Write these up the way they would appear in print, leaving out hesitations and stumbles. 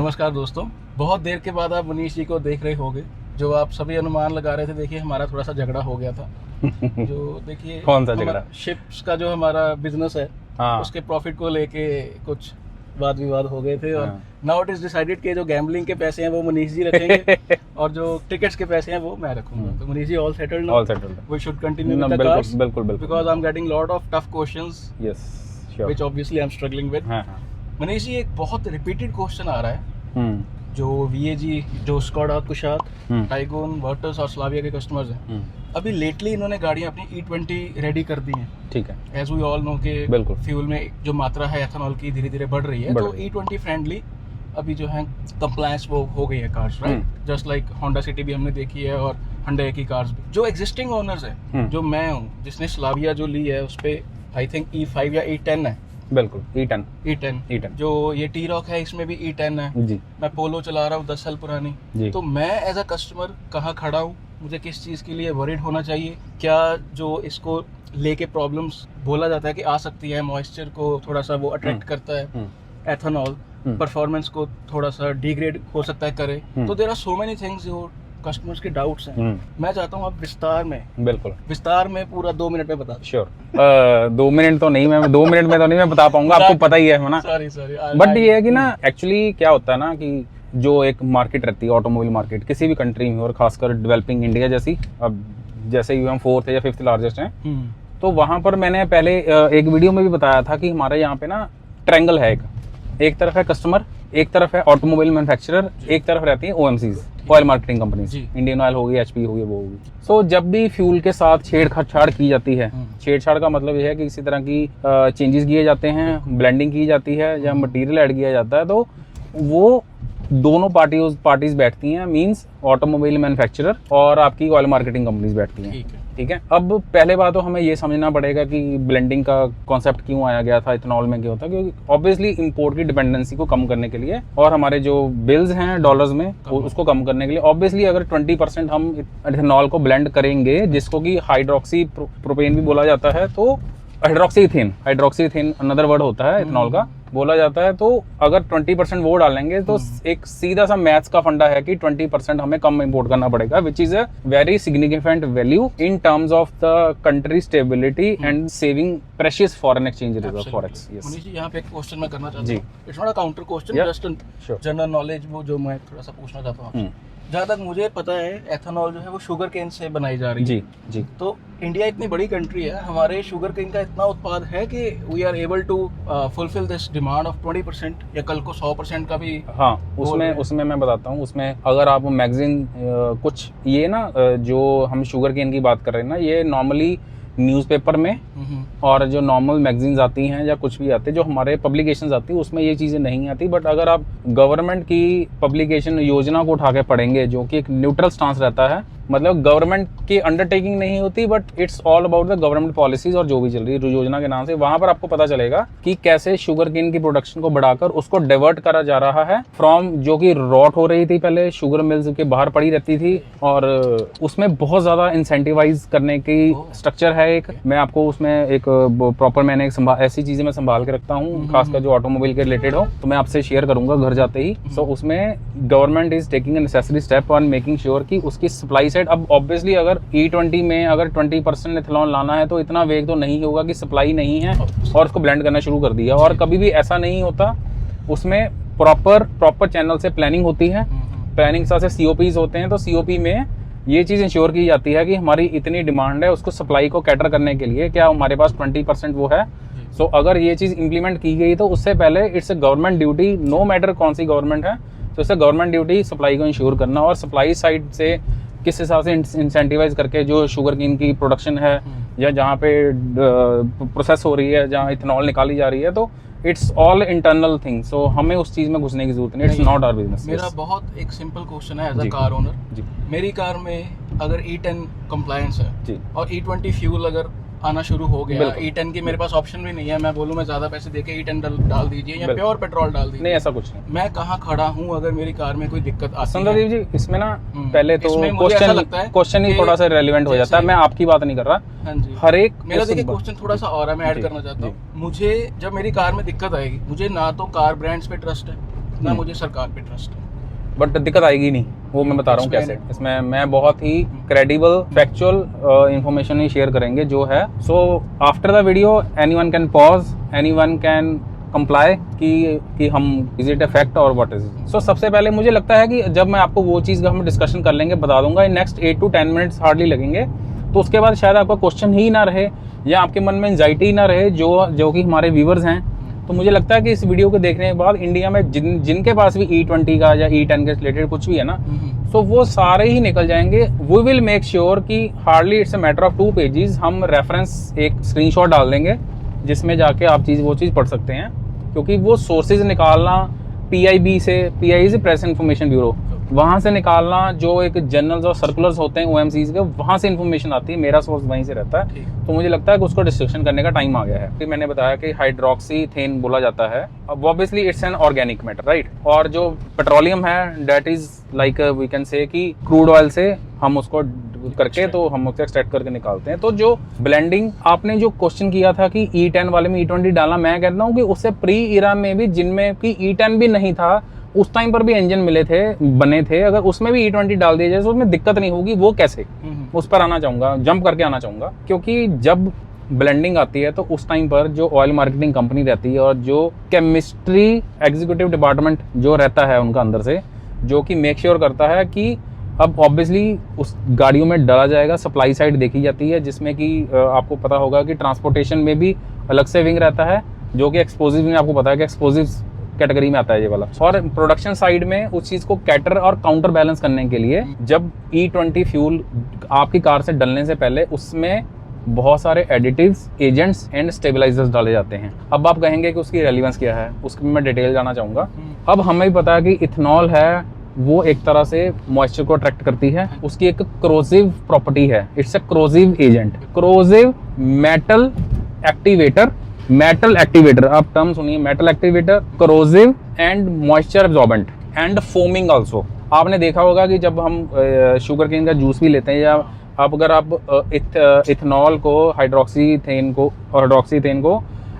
नमस्कार दोस्तों, बहुत देर के बाद आप मनीष जी को देख रहे होंगे। जो आप सभी अनुमान लगा रहे थे, देखिए हमारा थोड़ा सा झगड़ा हो गया था। जो देखिए कौन सा झगड़ा? शिप्स का जो हमारा बिजनेस है, हाँ। उसके प्रॉफिट को लेके कुछ वाद विवाद हो गए थे और हाँ। नाउ इट इज डिसाइडेड कि जो गैम्बलिंग के पैसे हैं वो मनीष जी रखेंगे और जो टिकट्स के पैसे हैं वो मैं रखूंगा। तो Manish ji all settled now? All settled. We should continue with the बिल्कुल कार्ड्स बिल्कुल बिल्कुल because I am getting lot of tough questions yes sure. Which obviously I am struggling with. हाँ हाँ। मनीष जी, एक बहुत रिपीटेड क्वेश्चन आ रहा है। जो वीएजी, जो स्कोडा कुशाक, टाइगोन, वर्टस और स्लाविया के कस्टमर्स हैं, अभी लेटली इन्होंने गाड़ियां अपनी E20 रेडी कर दी हैं। ठीक है। एज वी ऑल नो के बिल्कुल फ्यूल में जो मात्रा है एथेनॉल की धीरे धीरे बढ़ रही है, तो E20 फ्रेंडली अभी जो है कंप्लायंस वो हो गई है cars, right? Just like Honda city भी हमने देखी है और Hyundai की कार्स भी। जो एग्जिस्टिंग ओनर्स है, जो मैं हूँ जिसने स्लाविया जो ली है उस पे आई थिंक E5 या E10 है। बिल्कुल E10 जो ये T-Roc है इसमें भी E10 है जी। मैं पोलो चला रहा हूँ 10 साल पुरानी जी। तो मैं एज अ कस्टमर कहाँ खड़ा हूँ, मुझे किस चीज़ के लिए वरीड होना चाहिए? क्या जो इसको लेके प्रॉब्लम्स बोला जाता है कि आ सकती है, मॉइस्चर को थोड़ा सा वो अट्रैक्ट करता है, एथेनॉल परफॉर्मेंस को थोड़ा सा डिग्रेड हो सकता है करे, तो there are so many things जो कस्टमर्स के डाउट्स हैं। मैं चाहता हूँ आप विस्तार में पूरा 2 मिनट में बता दें। श्योर। 2 मिनट तो नहीं, मैं 2 मिनट में तो नहीं मैं बता पाऊंगा, आपको पता ही है ना। सॉरी बट ये है कि ना एक्चुअली क्या होता है ना कि जो एक मार्केट रहती है ऑटोमोबाइल मार्केट किसी भी कंट्री में, और खासकर डेवलपिंग इंडिया जैसी, अब जैसे ही हम 4th या 5th लार्जेस्ट हैं, तो वहां पर मैंने पहले एक वीडियो में भी बताया था कि हमारे यहाँ पे ना ट्रायंगल है। एक तरफ है कस्टमर, एक तरफ है ऑटोमोबाइल मैन्युफैक्चरर, एक तरफ रहती है OMCs, oil marketing companies, Indian oil होगी, HP होगी, वो होगी। सो जब भी फ्यूल के साथ छेड़छाड़ की जाती है, छेड़छाड़ का मतलब यह है कि किसी तरह की चेंजेस किए जाते हैं, ब्लेंडिंग की जाती है या मटेरियल ऐड किया जाता है, तो वो दोनों पार्टीज बैठती हैं, मींस ऑटोमोबाइल मैन्युफैक्चरर और आपकी ऑयल मार्केटिंग कंपनीज बैठती हैं। ठीक है। अब पहले बात तो हमें ये समझना पड़ेगा कि ब्लेंडिंग का कॉन्सेप्ट क्यों आया गया था, इथेनॉल में क्यों होता है, क्योंकि ऑब्वियसली इंपोर्ट की डिपेंडेंसी को कम करने के लिए और हमारे जो बिल्स हैं डॉलर्स में उसको कम करने के लिए। ऑब्वियसली अगर 20% हम इथेनॉल को ब्लेंड करेंगे, जिसको कि हाइड्रोक्सी प्रोपेन भी बोला जाता है, तो हाइड्रोक्सी अनदर वर्ड होता है इथेनॉल का, बोला जाता है। तो अगर 20% वो डालेंगे तो एक सीधा सा मैथ्स का फंडा है कि 20% हमें कम इंपोर्ट करना पड़ेगा, which is a very significant value in terms of the country stability and saving precious foreign exchange reserve forex. Manish ji, यहाँ पे एक क्वेश्चन मैं करना चाहता हूँ। It's not a counter question, just general knowledge वो जो मैं थोड़ा सा पूछना चाहता हूँ। जहाँ तक मुझे पता है एथेनॉल जो है वो शुगर केन से बनाई जा रही है जी। तो इंडिया इतनी बड़ी कंट्री है, हमारे शुगर केन का इतना उत्पाद है कि we are able to fulfil this demand of 20% या कल को 100% का भी। हाँ, उसमें मैं बताता हूँ। उसमें अगर आप मैगजीन कुछ ये ना जो हम शुगर केन की बात कर रहे हैं ना, ये नॉर्मली न्यूज़पेपर में और जो नॉर्मल मैगजीन्स आती हैं या कुछ भी आते हैं, जो हमारे पब्लिकेशंस आती है, उसमें ये चीज़ें नहीं आती। बट अगर आप गवर्नमेंट की पब्लिकेशन योजना को उठा के पढ़ेंगे, जो कि एक न्यूट्रल स्टांस रहता है, मतलब गवर्नमेंट की अंडरटेकिंग नहीं होती, but it's all about the government policies और जो भी चल रही है योजना के नाम से, वहां पर आपको पता चलेगा कि कैसे शुगर केन की प्रोडक्शन को बढ़ाकर उसको डाइवर्ट करा जा रहा है फ्रॉम, जो कि रॉट हो रही थी पहले, शुगर मिल्स के बाहर पड़ी रहती थी, और उसमें बहुत ज्यादा इंसेंटिवाइज करने की स्ट्रक्चर है एक। मैं आपको उसमें एक प्रॉपर मैंने ऐसी चीजें मैं संभाल के रखता हूँ, खासकर जो ऑटोमोबाइल के रिलेटेड हो, तो मैं आपसे शेयर करूंगा घर जाते ही। सो उसमें government is taking a necessary step on making sure कि उसकी सप्लाई साइड, अब ऑब्वियसली अगर E20 में अगर 20% इथेनॉल लाना है तो इतना वेग तो नहीं होगा कि सप्लाई नहीं है और उसको ब्लेंड करना शुरू कर दिया। और कभी भी ऐसा नहीं होता, उसमें प्रॉपर चैनल से प्लानिंग होती है, प्लानिंग से COPs होते हैं। तो COP में ये चीज़ इंश्योर की जाती है कि हमारी इतनी डिमांड है, उसको सप्लाई को कैटर करने के लिए क्या हमारे पास 20% वो है। सो अगर ये चीज़ इंप्लीमेंट की गई तो उससे पहले it's a government duty, no matter कौन सी गवर्नमेंट है, तो इससे गवर्नमेंट ड्यूटी सप्लाई को इंश्योर करना, और सप्लाई साइड से किस हिसाब से इंसेंटिवाइज करके जो शुगर केन की प्रोडक्शन है या जहाँ पे प्रोसेस हो रही है, जहाँ इथेनॉल निकाली जा रही है, तो इट्स ऑल इंटरनल थिंग। सो हमें उस चीज में घुसने की जरूरत नहीं, इट्स नॉट आवर बिजनेस। मेरा बहुत एक सिंपल क्वेश्चन है एज अ कार ओनर। मेरी कार में अगर E10 कंप्लायंस है और E20 फ्यूल अगर आना शुरू हो गया, E10 की मेरे पास ऑप्शन भी नहीं है, मैं बोलूं मैं ज्यादा पैसे देके E10 डाल दीजिए या प्योर पेट्रोल डाल दीजिए, नहीं ऐसा कुछ नहीं। मैं कहाँ खड़ा हूँ अगर मेरी कार में कोई दिक्कत आती है? संदीप जी, इसमें ना पहले तो क्वेश्चन ही थोड़ा सा रेलेवेंट हो जाता है, मैं आपकी बात नहीं कर रहा। हाँ जी, हर एक मेरा देखिए क्वेश्चन थोड़ा सा और है, मैं ऐड करना चाहता हूँ। मुझे जब मेरी कार में दिक्कत आएगी, मुझे ना तो कार ब्रांड्स पे ट्रस्ट है, ना मुझे सरकार पे ट्रस्ट है। बट दिक्कत आएगी नहीं, वो मैं बता रहा हूँ कैसे। इसमें मैं बहुत ही क्रेडिबल फैक्चुअल इंफॉर्मेशन ही शेयर करेंगे जो है। So after the video anyone can pause, anyone can comply कि हम इज इट अ फैक्ट और व्हाट इज इट। सो सबसे पहले मुझे लगता है कि जब मैं आपको वो चीज़ हम डिस्कशन कर लेंगे, बता दूंगा, in next 8 to 10 minutes hardly लगेंगे, तो उसके बाद शायद आपका क्वेश्चन ही ना रहे या आपके मन में एंजाइटी ना रहे जो कि हमारे व्यूवर्स हैं। तो मुझे लगता है कि इस वीडियो को देखने के बाद इंडिया में जिनके पास भी E20 का या E10 के रिलेटेड कुछ भी है ना, तो वो सारे ही निकल जाएंगे। वी विल मेक श्योर कि hardly it's a matter of 2 pages, हम रेफरेंस एक स्क्रीनशॉट डाल देंगे जिसमें जाके आप वो चीज़ पढ़ सकते हैं, क्योंकि वो सोर्सेज निकालना PIB से प्रेस इन्फॉर्मेशन ब्यूरो, वहाँ से निकालना जो एक जर्नल्स और सर्कुलर्स होते हैं OMCs के, वहाँ से इन्फॉर्मेशन आती है, मेरा सोर्स वहीं से रहता है। तो मुझे लगता है कि उसको डिस्कशन करने का टाइम आ गया है। फिर मैंने बताया कि हाइड्रोक्सीथेन बोला जाता है, अब obviously it's an organic matter, right. और जो पेट्रोलियम है that is like we can say कि क्रूड ऑयल से हम उसको करके तो हम उसको एक्सट्रैक्ट करके निकालते हैं। तो जो ब्लेंडिंग आपने जो क्वेश्चन किया था कि E10 वाले में E20 डालना, मैं कहता हूँ कि उससे प्री इरा में भी जिनमें कि E10 भी नहीं था उस टाइम पर भी इंजन बने थे, अगर उसमें भी E20 डाल दिया जाए तो उसमें दिक्कत नहीं होगी। वो कैसे, उस पर आना चाहूंगा, जंप करके आना चाहूंगा। क्योंकि जब ब्लेंडिंग आती है तो उस टाइम पर जो ऑयल मार्केटिंग कंपनी रहती है और जो केमिस्ट्री एग्जीक्यूटिव डिपार्टमेंट जो रहता है उनका अंदर से, जो कि मेक श्योर करता है कि अब ऑब्वियसली उस गाड़ियों में डाला जाएगा, सप्लाई साइड देखी जाती है, जिसमें कि आपको पता होगा कि ट्रांसपोर्टेशन में भी अलग से विंग रहता है, जो कि एक्सप्लोजिव में आपको पता है कि एक्सप्लोजिव कैटेगरी में आता है ये वाला। और प्रोडक्शन साइड में उस चीज को कैटर और काउंटर बैलेंस करने के लिए जब E20 फ्यूल आपकी कार से डलने से पहले उसमें बहुत सारे एडिटिव्स, एजेंट्स एंड स्टेबलाइजर्स डाले जाते हैं। अब आप कहेंगे कि उसकी रेलिवेंस क्या है, उसकी मैं डिटेल जाना चाहूंगा। अब हमें भी पता है कि इथेनॉल है वो एक तरह से मॉइस्चर को अट्रैक्ट करती है, उसकी एक क्रोजिव प्रॉपर्टी है, it's a corrosive agent, corrosive metal activator, आप टर्म सुनिए, metal activator, corrosive and moisture absorbent and foaming also. आपने देखा होगा कि जब हम शुगर केन का जूस भी लेते हैं या अगर आप इथेनॉल को हाइड्रोक्सीथेन को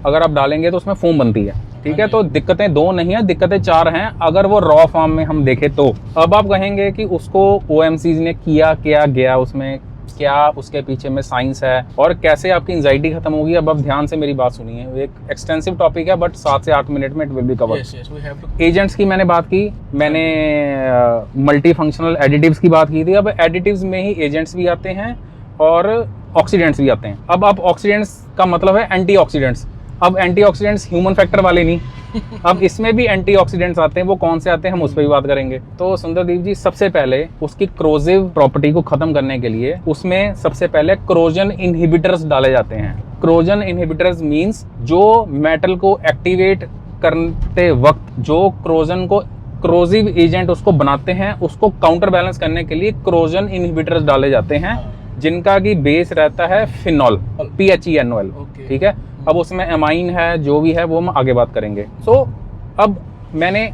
अगर आप डालेंगे तो उसमें फोम बनती है, ठीक है। तो दिक्कतें 2 नहीं है, दिक्कतें 4 हैं अगर वो रॉ फॉर्म में हम देखें तो। अब आप कहेंगे कि उसको OMCs ने किया क्या गया, उसमें क्या उसके पीछे में साइंस है और कैसे आपकी एंजाइटी खत्म होगी। अब आप ध्यान से मेरी बात सुनिए, एक एक्सटेंसिव टॉपिक है बट 7 से 8 मिनट में it will be covered. Agents की मैंने बात की, मैंने मल्टी फंक्शनल एडिटिव्स की बात की थी। अब एडिटिव्स में ही एजेंट्स भी आते हैं और ऑक्सीडेंट्स भी आते हैं। अब आप ऑक्सीडेंट्स का मतलब है एंटीऑक्सीडेंट्स। अब एंटीऑक्सीडेंट्स ह्यूमन फैक्टर वाले नहीं, अब इसमें भी एंटीऑक्सीडेंट्स आते हैं। वो कौन से आते हैं हम उस पर भी बात करेंगे। तो सुंदरदीप जी, सबसे पहले उसकी क्रोजिव प्रॉपर्टी को खत्म करने के लिए उसमें सबसे पहले क्रोजन इनहिबिटर्स डाले जाते हैं। क्रोजन इनहिबिटर्स मींस जो मेटल को एक्टिवेट करते वक्त जो क्रोजिव एजेंट उसको बनाते हैं, उसको काउंटर बैलेंस करने के लिए क्रोजन इनहिबिटर्स डाले जाते हैं, जिनका की बेस रहता है फिनॉल, PHENOL, ठीक है। अब उसमें एमाइन है, जो भी है वो हम आगे बात करेंगे। सो अब मैंने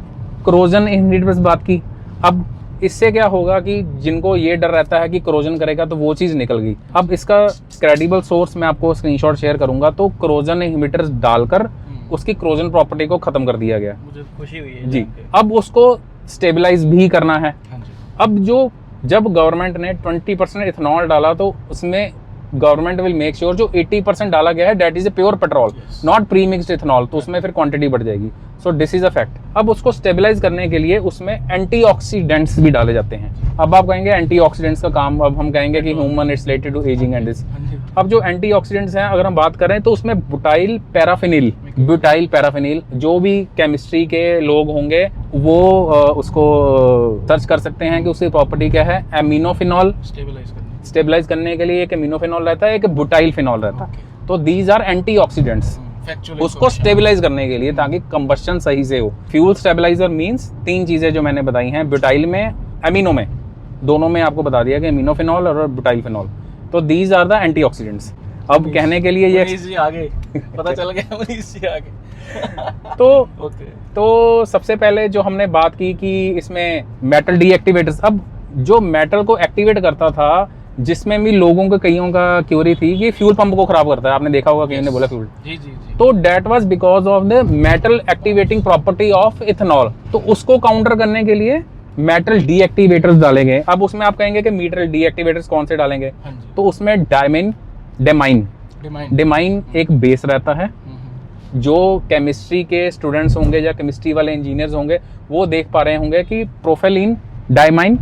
क्रोजन इनहिबिटर्स बात की। अब इससे क्या होगा कि जिनको ये डर रहता है कि क्रोजन करेगा तो वो चीज़ निकल गई। अब इसका क्रेडिबल सोर्स मैं आपको स्क्रीनशॉट शेयर करूंगा। तो क्रोजन इनहिबिटर्स डालकर उसकी क्रोजन प्रॉपर्टी को खत्म कर दिया गया। मुझे खुशी हुई है जी। अब उसको स्टेबलाइज भी करना है। अब जब गवर्नमेंट ने 20% इथेनॉल डाला तो उसमें गवर्नमेंट विल मेक श्योर जो 80% डाला गया है that is a pure petrol, not pre mixed ethanol, तो उसमें फिर क्वांटिटी बढ़ जाएगी। So this is a fact. अब उसको स्टेबलाइज करने के लिए उसमें एंटीऑक्सीडेंट्स भी डाले जाते हैं। अब आप कहेंगे एंटीऑक्सीडेंट्स का काम, अब हम कहेंगे कि human it's related to ageing and this. अब जो एंटीऑक्सीडेंट्स हैं अगर हम बात करें तो उसमें ब्यूटाइल पैराफिनिल, जो भी केमिस्ट्री के लोग होंगे वो उसको सर्च कर सकते हैं कि उसकी प्रॉपर्टी क्या है। एमिनोफिनॉल स्टेबलाइज करने के लिए एक एमिनोफिनॉल रहता है, एक ब्यूटाइल फिनॉल रहता है। तो दीज आर एंटीऑक्सीडेंट्स उसको स्टेबलाइज करने के लिए, ताकि कंबस्शन सही से हो। फ्यूल स्टेबलाइजर मींस 3 चीजें जो मैंने बताई हैं, ब्यूटाइल में, एमिनो में, दोनों में आपको बता दिया कि एमिनोफिनॉल और ब्यूटाइल फिनॉल। तो दीज आर द एंटीऑक्सीडेंट्स। अब कहने के लिए ये आगे पता चल गया आगे। तो सबसे पहले जो हमने बात की कि इसमें मेटल डीएक्टिवेटर्स, अब जो मेटल को एक्टिवेट करता था जिसमें भी लोगों के कईयों का क्यूरी थी कि फ्यूल पंप को खराब करता है, आपने देखा होगा कईयों ने बोला फ्यूल, जी जी जी। तो that was because of the metal activating property of ethanol. तो उसको काउंटर करने के लिए मेटल डीएक्टिवेटर्स डाले गए। अब उसमें आप कहेंगे कि मेटल डीएक्टिवेटर्स कौन से डालेंगे, तो उसमें डेमाइन एक बेस रहता है। जो केमिस्ट्री के स्टूडेंट्स होंगे या केमिस्ट्री वाले इंजीनियर्स होंगे वो देख पा रहे होंगे कि प्रोफेलिन डायमाइन,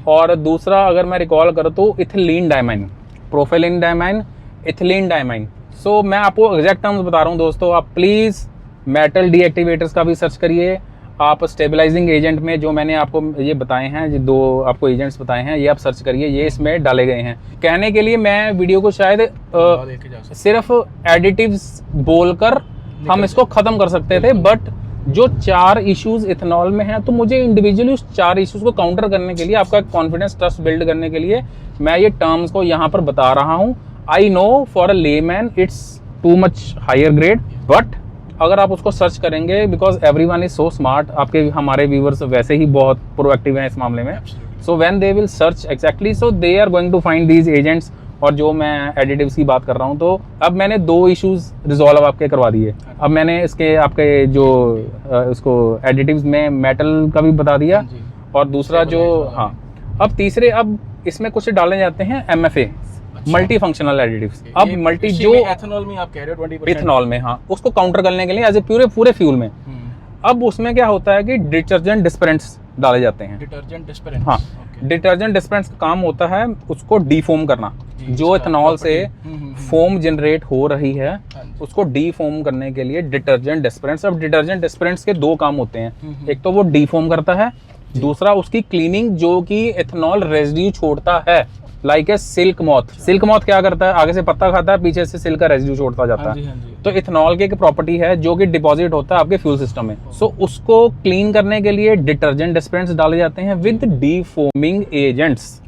और दूसरा अगर मैं रिकॉल करूँ तो ethylene diamine, propylene diamine, ethylene diamine. So मैं आपको एग्जैक्ट टर्म्स बता रहा हूँ दोस्तों, आप प्लीज मेटल डीएक्टिवेटर्स का भी सर्च करिए। आप स्टेबलाइजिंग एजेंट में जो मैंने आपको ये बताए हैं, जो 2 आपको एजेंट्स बताए हैं, ये आप सर्च करिए, ये इसमें डाले गए हैं। कहने के लिए मैं वीडियो को शायद सिर्फ एडिटिव्स बोलकर हम इसको खत्म कर सकते थे, बट जो 4 इश्यूज इथेनॉल में हैं, तो मुझे इंडिविजुअली उस 4 इश्यूज को काउंटर करने के लिए, आपका कॉन्फिडेंस ट्रस्ट बिल्ड करने के लिए मैं ये टर्म्स को यहाँ पर बता रहा हूँ। I know for a layman it's too much higher grade, but अगर आप उसको सर्च करेंगे, because everyone is so smart, आपके हमारे व्यूअर्स वैसे ही बहुत प्रोएक्टिव हैं इस मामले में, so when they will search exactly, so they are going to find these agents. और जो मैं एडिटिव्स की बात कर रहा हूँ, तो अब मैंने 2 इश्यूज रिजॉल्व आपके करवा दिए। अब मैंने इसके आपके जो उसको एडिटिव्स में मेटल का भी बता दिया, और दूसरा जो अब तीसरे, अब इसमें कुछ डाले जाते हैं MFA, मल्टी फंक्शनल एडिटिव्स। अब मल्टी जो एथेनॉल में आप कह रहे हो 20%, इथेनॉल में, हाँ, उसको काउंटर करने के लिए एज ए पूरे फ्यूल में। अब उसमें क्या होता है कि डिटर्जेंट डिस्पेरेंट्स डाले जाते हैं। डिटर्जेंट डिस्पेरेंट्स, हाँ, डिटर्जेंट डिस्पेरेंट्स का काम होता है उसको डीफोम करना। जो इथेनॉल से फोम जनरेट हो रही है उसको डीफोम करने के लिए डिटर्जेंट डिस्पेरेंट्स। अब डिटर्जेंट डिस्पेरेंट्स के 2 काम होते हैं, एक तो वो डीफोम करता है, दूसरा उसकी क्लीनिंग, जो कि इथेनॉल रेजिड्यू छोड़ता है, like a silk moth. Silk moth क्या करता है, आगे से पत्ता खाता है, पीछे से सिल्क का रेजिड्यू छोड़ता जाता है। तो इथेनॉल की एक प्रॉपर्टी है जो कि डिपॉजिट होता है आपके फ्यूल सिस्टम में। सो उसको क्लीन करने के लिए डिटर्जेंट डिस्पेरेंट्स डाले जाते हैं विद डीफोमिंग एजेंट्स,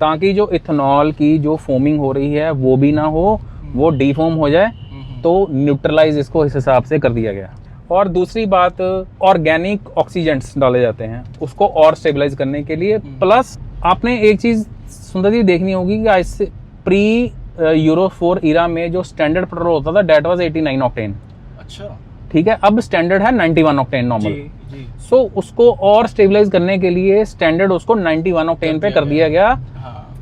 ताकि जो इथेनॉल की जो फोमिंग हो रही है वो भी ना हो, वो डीफोम हो जाए, तो न्यूट्रलाइज इसको इस हिसाब से कर दिया गया। और दूसरी बात, ऑर्गेनिक ऑक्सीजेंट्स डाले जाते हैं उसको और स्टेबलाइज करने के लिए। प्लस आपने एक चीज सुंदर जी देखनी होगी कि आज से प्री यूरो 4 ईरा में जो स्टैंडर्ड पेट्रोल होता था डेट वाज 89 ऑक्टेन। अच्छा, ठीक है, अब स्टैंडर्ड है 91 ऑक्टेन नॉर्मल। सो उसको और स्टेबलाइज करने के लिए स्टैंडर्ड उसको 91 ऑक्टेन पे कर दिया गया,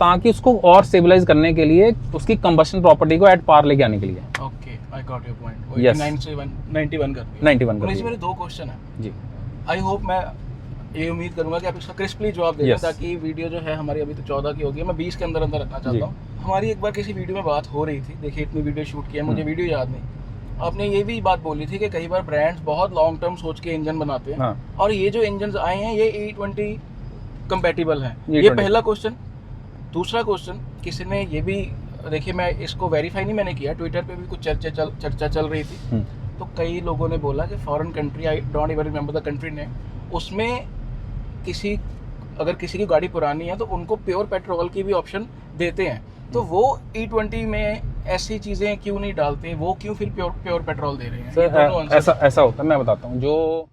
ताकि उसको और स्टेबलाइज करने के लिए उसकी कंबशन प्रॉपर्टी को एट पार लेके आने के लिए। Okay, I got your point. 89 से 91 कर दिया। 91 कर दिया। मेरे 2 क्वेश्चन है जी। आई होप, मैं ये उम्मीद करूंगा कि आप इसका क्रिस्पली जवाब दें, ताकि वीडियो जो है हमारी अभी तो 14 की होगी, मैं 20 के अंदर रखना चाहता हूँ। हमारी एक बार किसी वीडियो में बात हो रही थी, देखिए इतनी वीडियो शूट की है, मुझे वीडियो याद नहीं, आपने ये भी बात बोली थी कि कई बार ब्रांड्स बहुत लॉन्ग टर्म सोच के इंजन बनाते हैं, और ये जो इंजन आए हैं ये E20 कंपैटिबल हैं। ये पहला क्वेश्चन। दूसरा क्वेश्चन, किसी ने ये भी, देखिए मैं इसको वेरीफाई नहीं मैंने किया, ट्विटर पे भी कुछ चर्चा चल रही थी, तो कई लोगों ने बोला कि foreign country, I don't even remember the country name, उसमें अगर किसी की गाड़ी पुरानी है तो उनको प्योर पेट्रोल की भी ऑप्शन देते हैं, तो वो E20 में ऐसी चीजें क्यों नहीं डालते, वो क्यों फिर प्योर पेट्रोल दे रहे हैं? ऐसा होता है, मैं बताता हूँ। जो